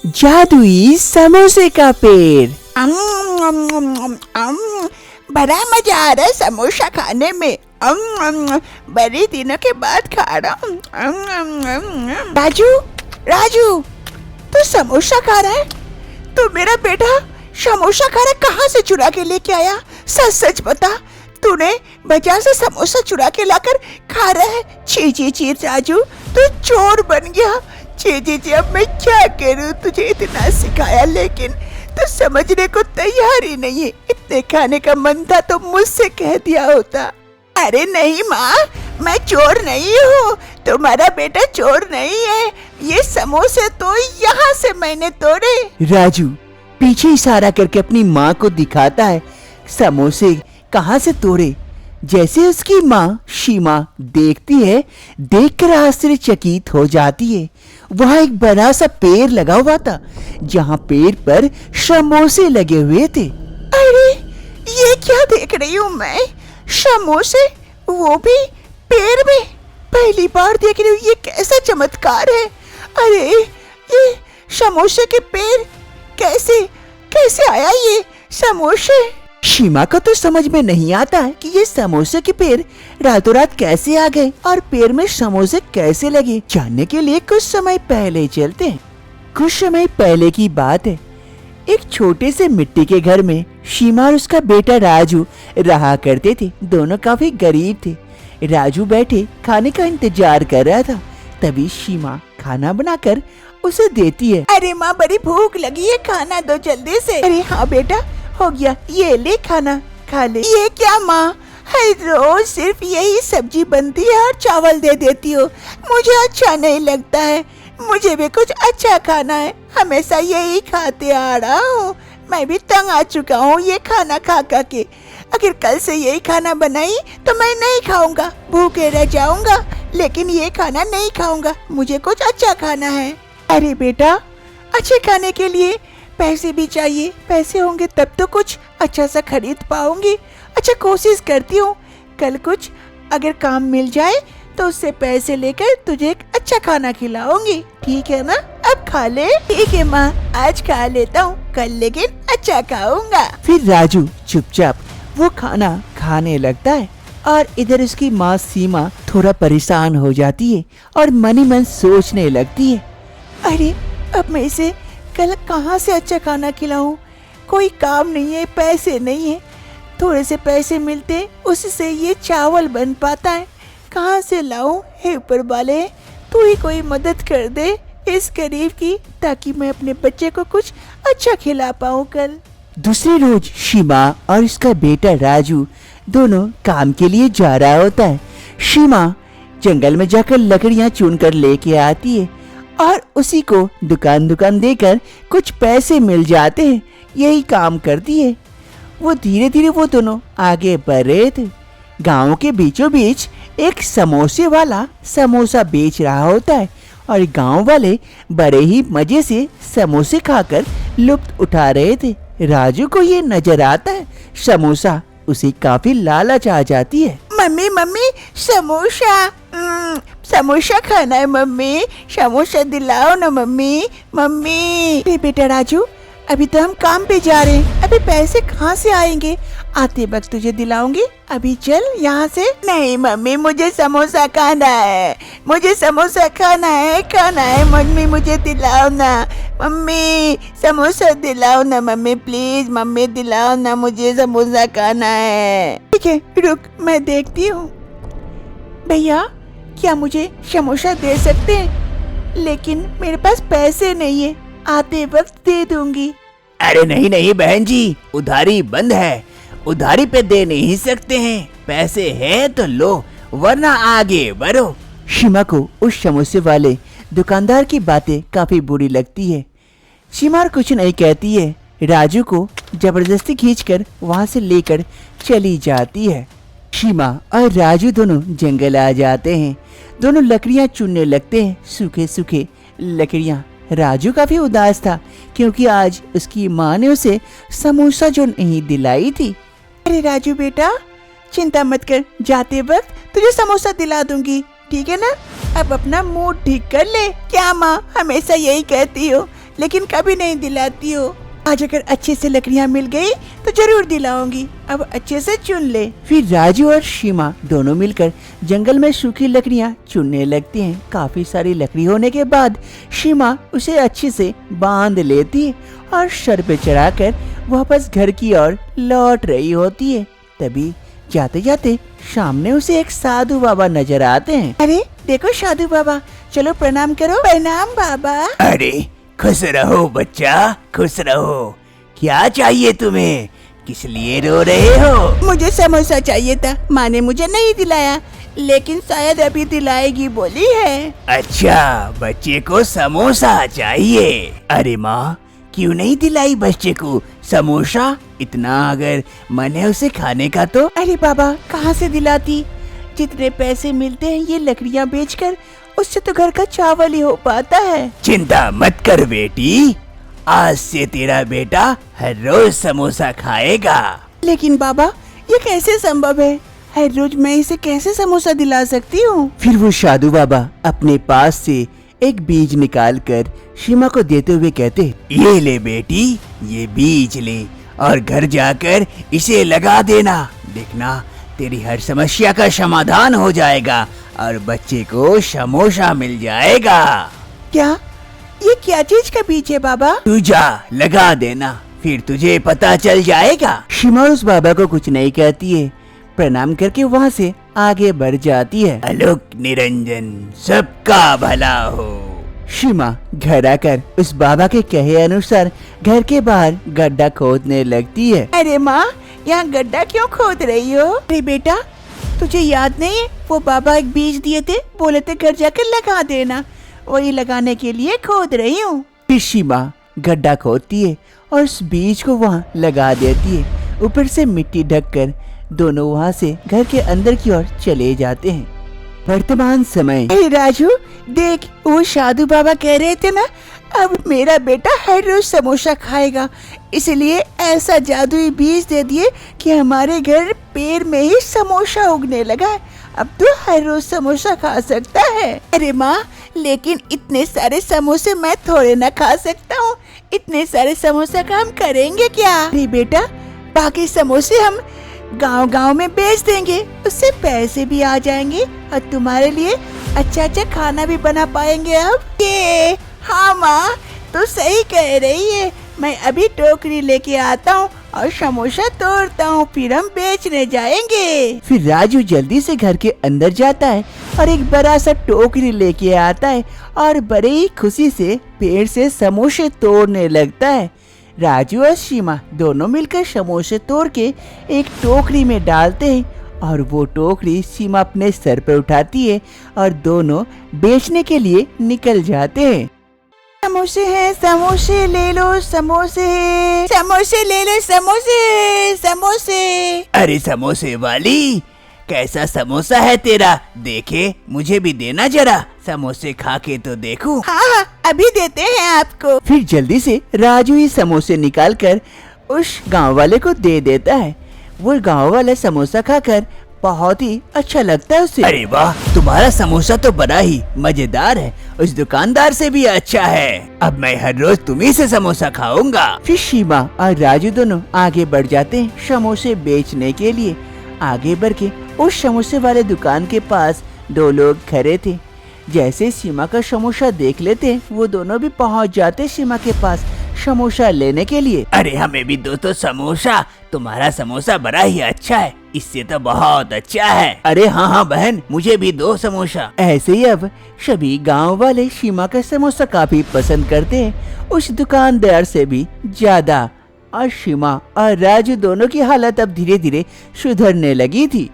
जादुई समोसे का पेड़। बड़ा मजा आ रहा है समोसा खाने में। बड़े दिनों के बाद खा रहा हूँ। राजू राजू, तू समोसा खा रहा है? तू मेरा बेटा समोसा खा रहा है? कहाँ से चुरा के लेके आया? सच सच बता, तूने बाजार से समोसा चुरा के लाकर खा रहा है? छी छी छी राजू, तू चोर बन गया। छी छी छी, अब मैं क्या करूं? तुझे इतना सिखाया लेकिन तू समझने को तैयार ही नहीं है। इतने खाने का मन था तो मुझसे कह दिया होता। अरे नहीं माँ, मैं चोर नहीं हूँ, तुम्हारा बेटा चोर नहीं है। ये समोसे तो यहाँ से मैंने तोड़े। राजू पीछे इशारा करके अपनी माँ को दिखाता है समोसे कहाँ से तोड़े। जैसे उसकी माँ शीमा देखती है, देखकर आश्चर्यचकित हो जाती है। वहाँ एक बड़ा सा पेड़ लगा हुआ था जहाँ पेड़ पर समोसे लगे हुए थे। अरे ये क्या देख रही हूँ मैं? समोसे, वो भी पेड़ में। पहली बार देख रही हूँ, ये कैसा चमत्कार है। अरे ये समोसे के पेड़ कैसे कैसे आया ये समोसे? शीमा को तो समझ में नहीं आता है कि ये समोसे के पेड़ रातों रात कैसे आ गए और पेड़ में समोसे कैसे लगे। जानने के लिए कुछ समय पहले चलते हैं। कुछ समय पहले की बात है। एक छोटे से मिट्टी के घर में शीमा और उसका बेटा राजू रहा करते थे। दोनों काफी गरीब थे। राजू बैठे खाने का इंतजार कर रहा था। तभी शीमा खाना बनाकर उसे देती है। अरे माँ, बड़ी भूख लगी है, खाना दो जल्दी से। अरे हाँ बेटा, हो गया, ये ले खाना खा ले। ये क्या माँ, हर रोज सिर्फ यही सब्जी बनती है और चावल दे देती हो। मुझे अच्छा नहीं लगता है, मुझे भी कुछ अच्छा खाना है। हमेशा यही खाते आ रहा हूँ, मैं भी तंग आ चुका हूँ ये खाना खा खा के। अगर कल से यही खाना बनाई तो मैं नहीं खाऊंगा, भूखे रह जाऊंगा, लेकिन ये खाना नहीं खाऊंगा। मुझे कुछ अच्छा खाना है। अरे बेटा, अच्छे खाने के लिए पैसे भी चाहिए। पैसे होंगे तब तो कुछ अच्छा सा खरीद पाऊंगी। अच्छा, कोशिश करती हूँ कल कुछ अगर काम मिल जाए तो उससे पैसे लेकर तुझे एक अच्छा खाना खिलाऊंगी। ठीक है ना? अब खा ले। ठीक है माँ, आज खा लेता हूँ, कल लेकिन अच्छा खाऊंगा। फिर राजू चुपचाप वो खाना खाने लगता है और इधर उसकी माँ सीमा थोड़ा परेशान हो जाती है और मन ही मन सोचने लगती है। अरे अब मैं इसे कल कहाँ से अच्छा खाना खिलाऊं? कोई काम नहीं है, पैसे नहीं है। थोड़े से पैसे मिलते उससे ये चावल बन पाता है। कहाँ से लाऊं? हे ऊपर वाले, तू ही कोई मदद कर दे इस गरीब की, ताकि मैं अपने बच्चे को कुछ अच्छा खिला पाऊं कल। दूसरे रोज शीमा और उसका बेटा राजू दोनों काम के लिए जा रहा होता है। शीमा जंगल में जाकर लकड़ियाँ चुनकर लेके आती है और उसी को दुकान देकर कुछ पैसे मिल जाते हैं। यही काम करती है। वो धीरे धीरे वो दोनों आगे बढ़ रहे थे। गांव के बीचों बीच एक समोसे वाला समोसा बेच रहा होता है और गांव वाले बड़े ही मजे से समोसे खाकर लुत्फ उठा रहे थे। राजू को ये नजर आता है समोसा, उसे काफी लालच आ जाती है। मम्मी मम्मी, समोसा, समोसा खाना है मम्मी, समोसा दिलाओ ना मम्मी। मम्मी बेटा राजू, अभी तो हम काम पे जा रहे हैं, अभी पैसे कहाँ से आएंगे? आते वक्त तुझे दिलाऊंगी, अभी चल यहाँ से। नहीं मम्मी, मुझे समोसा खाना है, मुझे समोसा खाना है मम्मी, मुझे दिलाओ ना मम्मी, समोसा दिलाओ ना मम्मी, प्लीज मम्मी दिलाओ ना, मुझे समोसा खाना है। ठीक है, रुक, मैं देखती हूँ। भैया, क्या मुझे समोसा दे सकते हैं? लेकिन मेरे पास पैसे नहीं है, आते वक्त दे दूंगी। अरे नहीं नहीं बहन जी, उधारी बंद है, उधारी पे दे नहीं सकते हैं। पैसे हैं तो लो, वरना आगे बढ़ो। शीमा को उस समोसे वाले दुकानदार की बातें काफी बुरी लगती है। शीमा कुछ नहीं कहती है, राजू को जबरदस्ती खींचकर वहाँ से लेकर चली जाती है। शीमा और राजू दोनों जंगल आ जाते हैं। दोनों लकड़ियाँ चुनने लगते हैं, सूखे सूखे लकड़ियाँ। राजू काफी उदास था क्योंकि आज उसकी माँ ने उसे समोसा जो नहीं दिलाई थी। अरे राजू बेटा, चिंता मत कर, जाते वक्त तुझे समोसा दिला दूंगी, ठीक है ना? अब अपना मूड ठीक कर ले। क्या माँ हमेशा यही कहती हो लेकिन कभी नहीं दिलाती हो। आज अगर अच्छे से लकड़ियाँ मिल गई तो जरूर दिलाऊंगी। अब अच्छे से चुन ले। फिर राजू और सीमा दोनों मिलकर जंगल में सूखी लकड़ियाँ चुनने लगती हैं। काफी सारी लकड़ी होने के बाद सीमा उसे अच्छे से बांध लेती है और सर पे चढ़ाकर वापस घर की ओर लौट रही होती है। तभी जाते जाते सामने उसे एक साधु बाबा नजर आते हैं। अरे देखो साधु बाबा, चलो प्रणाम करो। प्रणाम बाबा। अरे खुश रहो बच्चा, खुश रहो। क्या चाहिए तुम्हें? किस लिए रो रहे हो? मुझे समोसा चाहिए था, माँ ने मुझे नहीं दिलाया, लेकिन शायद अभी दिलाएगी बोली है। अच्छा, बच्चे को समोसा चाहिए। अरे माँ, क्यों नहीं दिलाई बच्चे को समोसा? इतना अगर मन है उसे खाने का तो। अरे बाबा, कहाँ से दिलाती? जितने पैसे मिलते हैं ये लकड़ियाँ बेचकर, उससे तो घर का चावल ही हो पाता है। चिंता मत कर बेटी, आज से तेरा बेटा हर रोज समोसा खाएगा। लेकिन बाबा, ये कैसे संभव है? हर रोज मैं इसे कैसे समोसा दिला सकती हूँ? फिर वो साधु बाबा अपने पास से एक बीज निकाल कर सीमा को देते हुए कहते, ये ले बेटी, ये बीज ले और घर जाकर इसे लगा देना। देखना तेरी हर समस्या का समाधान हो जाएगा और बच्चे को समोसा मिल जाएगा। क्या? ये क्या चीज का बीज है बाबा? तू जा लगा देना, फिर तुझे पता चल जाएगा। सीमा उस बाबा को कुछ नहीं कहती है, प्रणाम करके वहाँ से आगे बढ़ जाती है। आलोक निरंजन, सबका भला हो। सीमा घर आकर उस बाबा के कहे अनुसार घर के बाहर गड्ढा खोदने लगती है। अरे माँ, यहाँ गड्ढा क्यों खोद रही हो? अरे बेटा, तुझे याद नहीं है वो बाबा एक बीज दिए थे, बोले थे घर जाकर लगा देना, वही लगाने के लिए खोद रही हूँ। फिर सीमा गड्ढा खोदती है और उस बीज को वहाँ लगा देती है। ऊपर से मिट्टी ढककर दोनों वहाँ से घर के अंदर की ओर चले जाते हैं। वर्तमान समय। अरे राजू देख, वो साधु बाबा कह रहे थे ना, अब मेरा बेटा हर रोज समोसा खाएगा, इसलिए ऐसा जादुई बीज दे दिए कि हमारे घर पेड़ में ही समोसा उगने लगा है। अब तो हर रोज समोसा खा सकता है। अरे माँ, लेकिन इतने सारे समोसे मैं थोड़े ना खा सकता हूँ। इतने सारे समोसा का हम करेंगे क्या? अरे बेटा, बाकी समोसे हम गांव-गांव में बेच देंगे, उससे पैसे भी आ जाएंगे और तुम्हारे लिए अच्छा अच्छा खाना भी बना पाएंगे। अब ये हाँ माँ, तो सही कह रही है। मैं अभी टोकरी लेके आता हूँ और समोसा तोड़ता हूँ, फिर हम बेचने जाएंगे। फिर राजू जल्दी से घर के अंदर जाता है और एक बड़ा सा टोकरी लेके आता है और बड़े ही खुशी से पेड़ से समोसे तोड़ने लगता है। राजू और सीमा दोनों मिलकर समोसे तोड़ के एक टोकरी में डालते हैं और वो टोकरी सीमा अपने सर पर उठाती है और दोनों बेचने के लिए निकल जाते हैं। समोसे हैं, समोसे ले लो, समोसे समोसे ले लो, समोसे समोसे। अरे समोसे वाली, कैसा समोसा है तेरा? देखे, मुझे भी देना जरा, समोसे खा के तो देखूं। हाँ, अभी देते हैं आपको। फिर जल्दी से राजू ही समोसे निकाल कर उस गांव वाले को दे देता है। वो गांव वाला समोसा खाकर बहुत ही अच्छा लगता है उसे। अरे वाह, तुम्हारा समोसा तो बड़ा ही मजेदार है, उस दुकानदार से भी अच्छा है। अब मैं हर रोज तुम्ही से समोसा खाऊंगा। फिर सीमा और राजू दोनों आगे बढ़ जाते हैं समोसे बेचने के लिए। आगे बढ़ के उस समोसे वाले दुकान के पास दो लोग खड़े थे। जैसे सीमा का समोसा देख लेते, वो दोनों भी पहुंच जाते सीमा के पास समोसा लेने के लिए। अरे हमें भी दो तो समोसा, तुम्हारा समोसा बड़ा ही अच्छा है, इससे तो बहुत अच्छा है। अरे हाँ हाँ बहन, मुझे भी दो समोसा। ऐसे ही अब सभी गांव वाले सीमा का समोसा काफी पसंद करते हैं, उस दुकानदार से भी ज्यादा। और सीमा और राजू दोनों की हालत अब धीरे धीरे सुधरने लगी थी।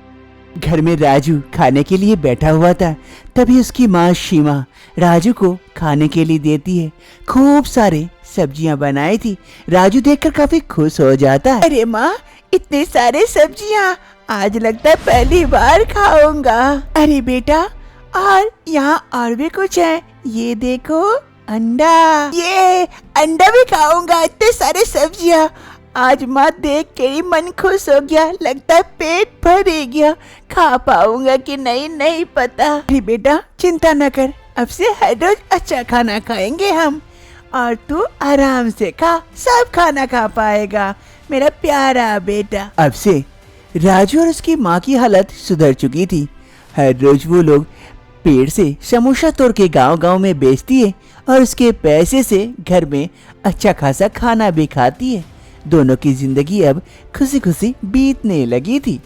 घर में राजू खाने के लिए बैठा हुआ था, तभी उसकी माँ सीमा राजू को खाने के लिए देती है। खूब सारे सब्जियां बनाई थी। राजू देखकर काफी खुश हो जाता है। अरे माँ, इतने सारे सब्जियां, आज लगता है पहली बार खाऊंगा। अरे बेटा, और यहाँ और भी कुछ है, ये देखो अंडा, ये अंडा भी खाऊंगा। इतने सारे सब्जियां, आज माँ देख के ही मन खुश हो गया, लगता है पेट भर ही गया। खा पाऊंगा कि नहीं पता। अरे बेटा चिंता न कर, अब से हर रोज अच्छा खाना खाएंगे हम। और तू आराम से खा, सब खाना खा पाएगा मेरा प्यारा बेटा। अब से राजू और उसकी माँ की हालत सुधर चुकी थी। हर रोज वो लोग पेड़ से समोसा तोड़ के गांव-गांव में बेचती है और उसके पैसे से घर में अच्छा खासा खाना भी खाती है। दोनों की जिंदगी अब खुशी खुशी बीतने लगी थी।